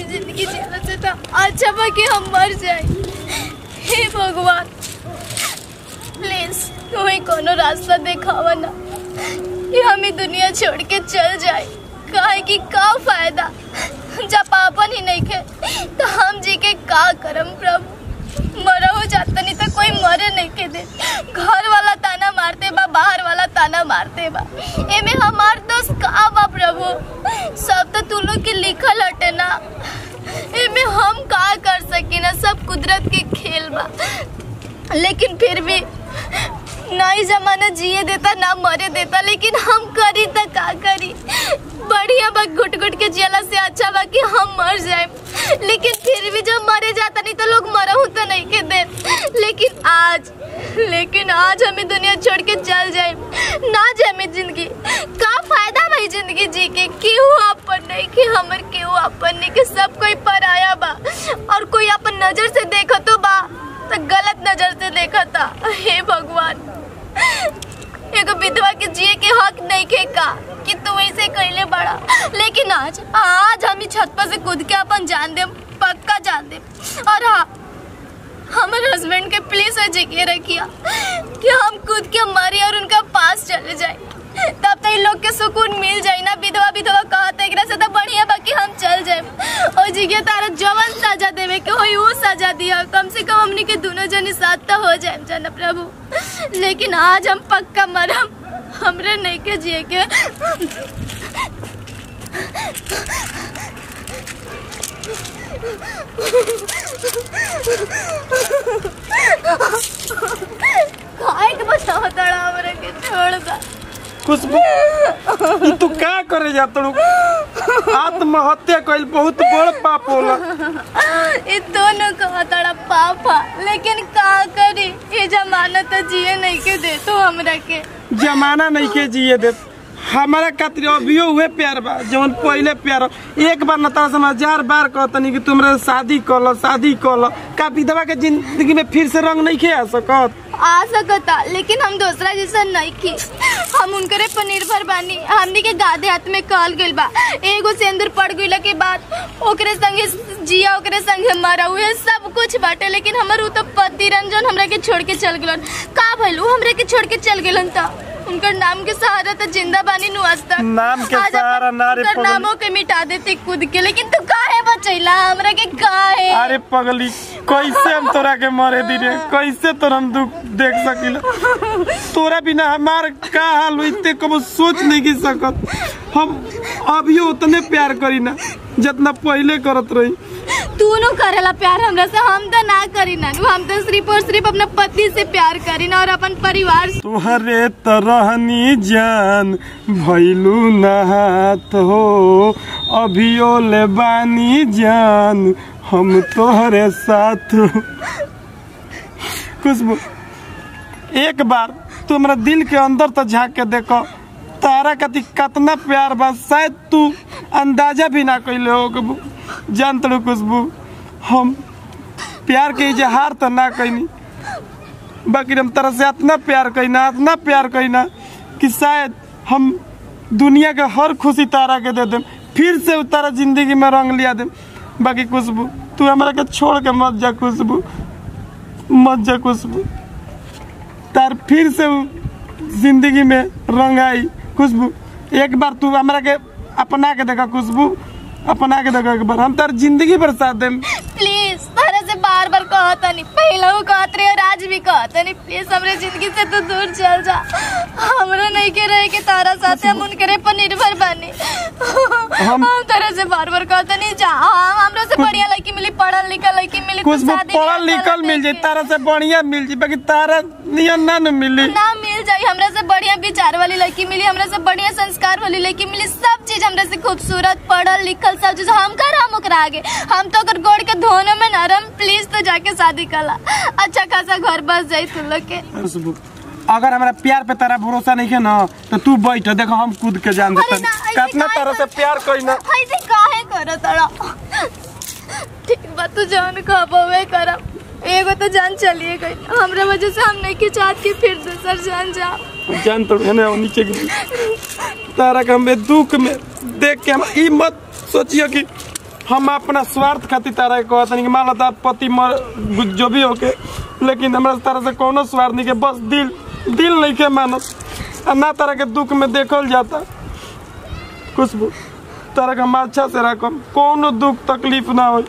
जिंदगी जीने से तो अच्छा बा कि हम मर जाए। हे भगवान प्लीज कोई कोनो रास्ता दिखावा ना कि हम ये दुनिया छोड़ के चल जाए। काहे कि का फायदा जब पापन ही नहीं खे तो हम जी के का करम प्रभु। मरा हो जाता नहीं तो कोई मरे नहीं के दे। घर वाला ताना मारते बा, बाहर वाला ताना मारते बा, एमे हमार दोस्त का बा प्रभु। सब तो तू लोग के लिखल हटे ना, एमे हम का कर सकी ना, सब कुदरत के खेल बा। लेकिन फिर भी नई जमाना जिए देता ना मरे देता, लेकिन हम करी तो का करी। बढ़िया बा घुट घुट के जियला से अच्छा बा कि हम मर जाए। लेकिन फिर भी जब मरे जाता नहीं तो लोग मरहू तो नहीं के दे। लेकिन आज हमें दुनिया छोड़ के चल जाए ना जाए जिंदगी का फायदा भाई। जिंदगी जी के क्यों अपन नहीं कि हमर क्यों अपन नहीं कि सब कोई पराया बा और कोई अपन नजर से देखा तो बा तो गलत नजर से देखा था। हे भगवान एगो विधवा के जिए के हक नहीं खे का कि तू ऐसे कहले बड़ा। लेकिन आज हम छत पर से कूद के अपन जान दे, पक्का जान दे। और हाँ हमारे हस्बैंड के प्लीज जिक्र रखिया कि हम कूद के मरी और उनका पास चले जाए, तब तो इन लोग के सुकून मिल जाए ना। विधवा कहते एक से तो बढ़िया बाकी हम चल जाए। और जिगे तारा जवन सजा देवे के होई वो सजा दिया, कम से कम हमनी के दोनों जनी साथ तो हो जाए जाना प्रभु। लेकिन आज हम पक्का मरम, हमरे नहीं के जिए के। काहे के बताओ तड़ा हमरे के छोड़ दा। खुशबू तू क्या करे जाता आत्महत्या कइल बहुत बड़ पाप होला। ये दोनों कहा तड़ा पापा, लेकिन का करी ये जमाना तो जिए नहीं के दे तो हमरा के। जमाना नहीं के जिए दे हमारा खातिर अभियो हुए प्यार बा जवन पहले प्यार। एक बार न तारा से 1000 बार कहतनी कि तुमरे शादी कर लो। का विधवा के जिंदगी में फिर से रंग नहीं खे आ सकता, लेकिन हम दूसरा जैसा नहीं की। हम उनकरे पर निर्भर बानी। हमनी के गाधे हाथ में कहल गइल बा एगो सिंदूर पड़ गइला के बाद ओकरे संगे जिया ओकरे संगे मरा हुए सब कुछ बाटे। लेकिन हमर उ तो पति रंजन हमरा के छोड़ के चल गेलन। का भइलू हमरा के छोड़ के चल गेलन त उनकर नाम के सहारा तो जिंदा बानी नु आज तक। नाम के सहारा नारे पगली नामों के मिटा देते कूद के। लेकिन तू काहे बचैला हमरा के काहे? अरे पगली कैसे हम तोरा के मरे दी रे, कैसे तोरा हम दुख देख सकिला। तोरा बिना हमार का हाल होइते कबो सोच नहीं की सकत। हम अभी उतने प्यार करी ना जितना पहले करत रही। तू नो करेला प्यार हमरा से, हम तो ना करी ना। हम तो सिर्फ और सिर्फ अपने पति से प्यार करी ना और अपन परिवार से। तुहरे तरहनी जान भइलू नहात हो अभियो ले बानी जान हम तोहरे साथ। खुशबू एक बार तू हमरा दिल के अंदर तो झाँक के देखो तारा कति कितना प्यार बा, शायद तू अंदाजा भी ना कैले हो। जान तड़ू खुशबू हम प्यार के इजहार तो ना कैनी, बाकी हम तरह से इतना प्यार कईना कि शायद हम दुनिया के हर खुशी तारा के दे देम, फिर से तारा जिंदगी में रंग लिया देम। बाकी खुशबू तू हमरा के छोड़ के मत जा खुशबू, मत जा खुशबू। तार फिर से जिंदगी में रंग आई खुशबू। एक बार तू हमरा के अपना के देखा खुशबू, अपना के देखा एक बार हम तार जिंदगी भर साथ देम। प्लीज तारा से बार बार कहता नहीं, पहला वो कहत रहे और आज भी कहता नहीं। प्लीज हमरे जिंदगी से तो दूर चल जा। हमरा नहीं के रहे के तारा साथ हम उनकरे पर निर्भर बानी। हम तारा से बार बार कहता नहीं जा। हमरा से बढ़िया लड़की मिली, पढ़ल लिखल लड़की मिली, कुछ पढ़ल लिखल मिल जाए, तारा से बढ़िया मिल जाए, बाकी तारा नियन ना मिली ना मिल जाए। हमरा से बढ़िया विचार वाली लड़की मिली, हमरा से बढ़िया संस्कार वाली लड़की मिली, सब चीज हमरा से खूबसूरत पढ़ल लिखल सब चीज। हम कर हम ओकरा आगे, हम तो अगर गोड़ के धोने में नरम। प्लीज तो जाके शादी कला, अच्छा खासा घर बस जाए तू लोग के। अगर हमारा प्यार पे तारा भरोसा नहीं है ना तो तू बैठ देखो हम कूद के जान देते कितना तरह से प्यार कोई ना। ऐसे काहे करो तड़ा? ठीक बात तू जान कहबे करब। एगो तो जान चलिए गई, हमरा वजह से हम नहीं की चाहत कि फिर दूसर जान जाओ। जान तो है ना नीचे गिर तारा का हमें दुख में देख के हम ई मत सोचिए कि हम अपना स्वार्थ खातिर तारा को कहते नहीं कि मान लो तार पति मर जो भी होके, लेकिन हमारा तारा से कोनो स्वार्थ नहीं के, बस दिल नहीं के मानत ना तारा के दुख में देखल जाता। खुशबू तारा का हम अच्छा से रखो, कोनो दुख तकलीफ ना हो,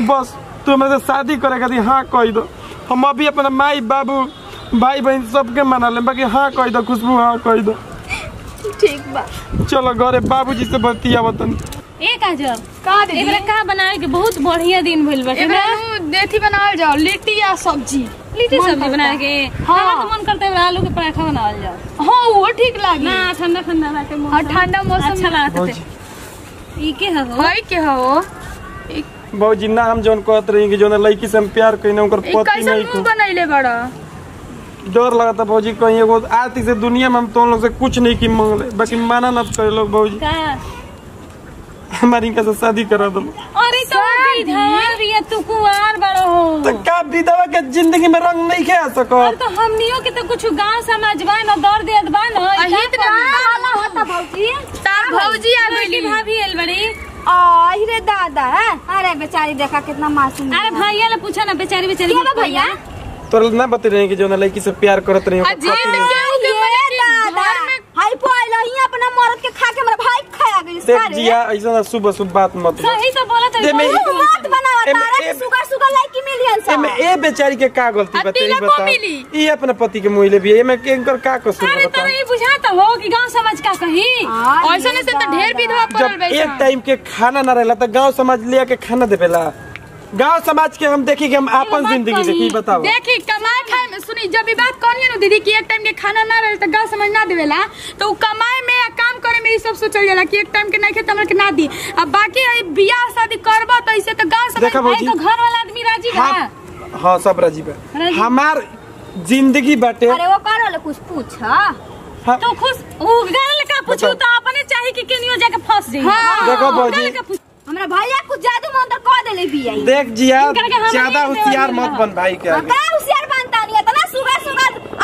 बस तू मेरे से शादी करे खातिर हाँ कह दो। हम अभी अपना माई बाबू भाई बहन सबके मना ले, बाकी हाँ कह दो खुशबू, हाँ कह दो। ठीक बा चलो घरे बाबूजी से बतिया बतन। ए काजल का दे एकरा का बनाए के बहुत बढ़िया दिन भइल बाटे ना। देथी बनावल जाओ, लिट्टी या सब्जी। लिट्टी सब्जी बनाए के हमरा तो मन करते है आलू के पराठा बनावल जाओ। हां वो ठीक लागी ना ठंडा ठंडा बाटे मौसम। हां ठंडा मौसम अच्छा लागत। ई के हो है के हो बाबूजी ना हम जोन कहत रही कि जोन लड़की से हम प्यार कइने ओकर पति नहीं को बनैले बड़ा डर लगता बाबूजी, कहीं एगो आरती से दुनिया में हम तो लोग से कुछ नहीं की मांगले, बाकी माना ना करे लोग बाबूजी हमारी इनका से शादी करा दो। अरे तो विधवा या तू कुंवार बड़ो हो तो का विधवा के जिंदगी में रंग नहीं खे सको। तो हमनियो के तो कुछ गांव समाज बा न दर्द देत बा न अहित ना हाला होता भौजी तार भौजी आ गई भाभी एल बड़ी। आई रे दादा है, अरे बेचारी देखा कितना मासूम। अरे भैया ले पूछा ना बेचारी बेचारी भैया तो ना बता रहे कि जो ना लड़की से प्यार करत रही हाई पॉइल ही अपना मर्द के खा के मेरा भाई खाया गई देख जिया ऐसा ना सुबह सुबह बात मत सही तो बोलत है मत बनावा तारा के सुगर लड़की मिलियन सब। ए बेचारी के का गलती बताई बता, ई अपने पति के मोहिले भी एमे केकर का कसूर अरे बता। तो ये बुझाता हो कि गांव समाज का कही ऐसा से तो ढेर विधवा पड़ल जब बैठा। एक टाइम के खाना ना रहला तो गांव समाज ले के खाना देवेला। गांव समाज के हम देखी कि हम अपन जिंदगी देखी बताओ। देखी कमाए खाए में सुनी जब भी बात कहनी है ना दीदी कि एक टाइम के खाना ना रहे तो गाँव समझ ना देवेला, तो कमाए में या काम करे में ये सब सोचल जाला कि एक टाइम के नहीं खेत हमरा के ना दी। अब बाकी बियाह शादी करबा तो ऐसे तो गाँव समझ तो घर वाला आदमी राजी बा। हां सब राजी बा, हमार जिंदगी बाटे। अरे वो कर वाले कुछ पूछा तो खुश उ गल का पूछू तो अपने चाहे कि केनियो जाके फंस जाई। देखो भौजी हमरा भैया कुछ जादू मंत्र कह देले बिया। देख जिया ज्यादा होशियार मत बन भाई के आगे। का होशियार बनता नहीं इतना सुगर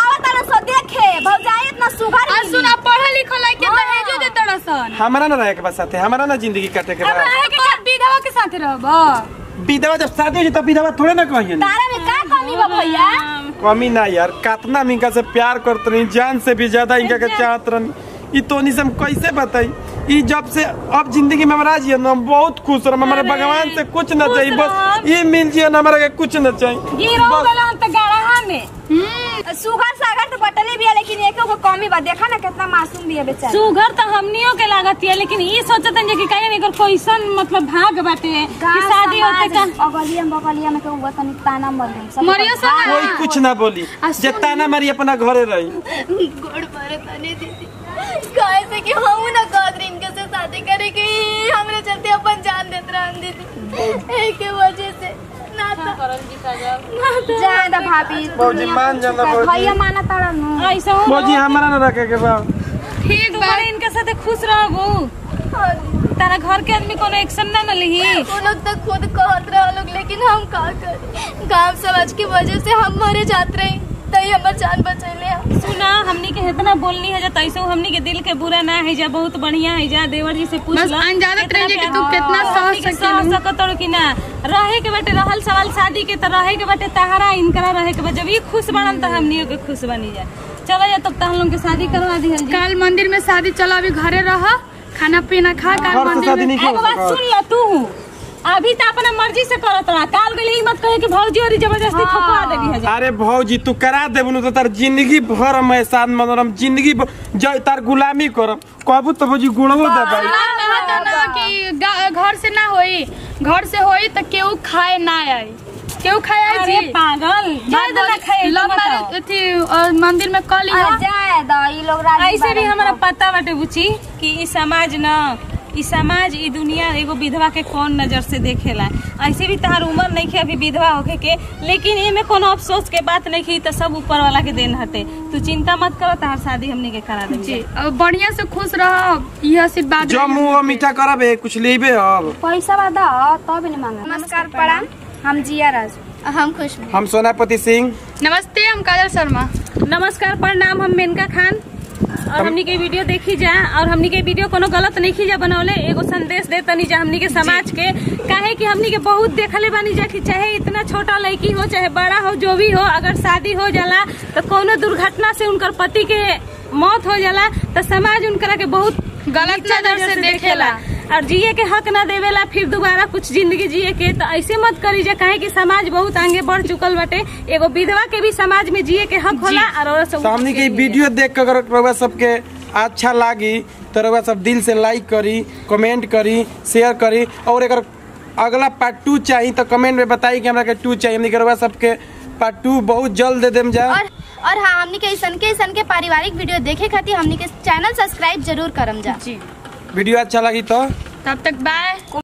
आवत ना सो देखे भौजाई इतना सुगर। और सुना पढ़ा लिखा लइके दहेजो दे तरसन। हमरा ना रहे के बस साथे, हमरा ना जिंदगी काटे के बा। रहे के बाद विधवा के साथ रहबा। विधवा जब शादी हो तो विधवा थोड़े ना कहिए। तारा में का कमी बा भैया? कमी ना यार, कितना इनका से प्यार करत रही, जान से भी ज्यादा इनका के चाहत रही। ई तोनी से हम कैसे बताई, ई जब से अब जिंदगी में हमारा जी हम बहुत खुश रह, हमारे भगवान से कुछ न चाहिए, बस ये मिल जिए ना हमारा के कुछ न चाहिए। गिरो गलन त गड़हा में सुगर सागर तो बटले भी है, लेकिन एको को कमी बा। देखा ना कितना मासूम भी है बेचारा। सुगर तो हमनियो के लागत है, लेकिन ई सोचतन जे कि कहीं एकर कोइसन मतलब भाग बाटे कि शादी होते का बगलिया में कहूं तनी ताना मत दे। मरिया सा कोई कुछ ना बोली, जे ताना मारी अपना घरे रही। गोड़ मारे तने दीदी काहे से कि हम ना कहत रही इनके से शादी करे कि हमरे चलते अपन जान देत रहन दीदी एक के वजह से ना तो ज्यादा भाभी भौजी मान जाना भौजी। भैया माना तारा नु ऐसा हो भौजी हमारा ना रखे के बा। ठीक बा। इनके साथ खुश रहबो, तारा घर के आदमी कोनो एक्शन ना लेही। वो लोग तो खुद कहत रहे लोग, लेकिन हम का कर गांव समाज की वजह से हम मरे जात रहे तई हमर जान बचैले। सुना हमनी के इतना बोलनी है जा तैसे हमनी के दिल के बुरा ना है जा, बहुत बढ़िया है जा। देवर जी से पूछ बस लो अनजानत रहिए कि तू कितना सह सकत कि ना रहे के बाटे। रहल सवाल शादी के तो रहे के बाटे तहरा इनकरा रहे के बा। जब ये खुश बनन तो हमनियो के खुश बनी जा। चलो जा तब हम लोग के शादी करवा दी। कल मंदिर में शादी चला, अभी घरे रह खाना पीना खा। कल मंदिर में एक बात सुन ले तू, अभी तो अपना मर्जी से करत रहा, काल गली मत कहे कि भौजी और जबरदस्ती ठोकवा देगी है। अरे भौजी तू करा देबनु तो तार जिंदगी भर मैं साथ मनोरम जिंदगी जय तार गुलामी करम कहबू तो भौजी गुणवो दे भाई। ना कि घर से ना होई, घर से होई तो केहू खाए ना आई, केहू खाए जी पागल जाए तो ना खाए लंबा थी मंदिर में कल जाए द ई लोग राजी। ऐसे भी हमारा पता बाटे बुची कि ई समाज ना ई समाज ई दुनिया एगो विधवा के कौन नजर से देखेला। ऐसे भी तहार उम्र नहीं है अभी विधवा होके के, लेकिन एमे कोनो अफसोस के बात नहीं की, तो सब ऊपर वाला के देन हटे। तू चिंता मत करो, तहार शादी हमने के करा देंगे जी। अब बढ़िया से खुश रह, यह आशीर्वाद जो मुंह मीठा करबे कुछ लेबे। अब पैसा बा द तब नहीं मांगा। नमस्कार प्रणाम, हम जिया राज। हम खुश। हम सोनापति सिंह। नमस्ते, हम काजल शर्मा। नमस्कार प्रणाम, हम मेनका खान और हमनी के वीडियो देखी जा और हमनी के वीडियो कोनो गलत नहीं खींचा बनौले, एगो संदेश दे तनी जा हमनी के समाज के। काहे कि हमनी के बहुत देखले बानी जा कि चाहे इतना छोटा लड़की हो चाहे बड़ा हो, जो भी हो, अगर शादी हो जाला तो कोनो दुर्घटना से उनकर पति के मौत हो जाला तो समाज उनकरा के बहुत गलत नजर से देखेला और जिए के हक ना देवेला, फिर दोबारा कुछ जिंदगी जिए के। तो ऐसे मत करी जा, काहे कि समाज बहुत आगे बढ़ चुकल बाटे। एगो विधवा के भी समाज में जिए के हक होला। और सामने के वीडियो देख के अगर रउआ सबके अच्छा लागी तो रउआ सब दिल से लाइक करी, कमेंट करी, शेयर करी। और अगर अगला पार्ट 2 चाहिए तो कमेंट में बताई कि हमरा के 2 चाहिए। हमनी के रउआ सबके पार्ट 2 बहुत जल्द दे देम जा। और हाँ, हमनी के ऐसन के पारिवारिक वीडियो देखे खातिर हमनी के चैनल सब्सक्राइब जरूर करम जा। जी वीडियो अच्छा लगी तो तब तक बाय।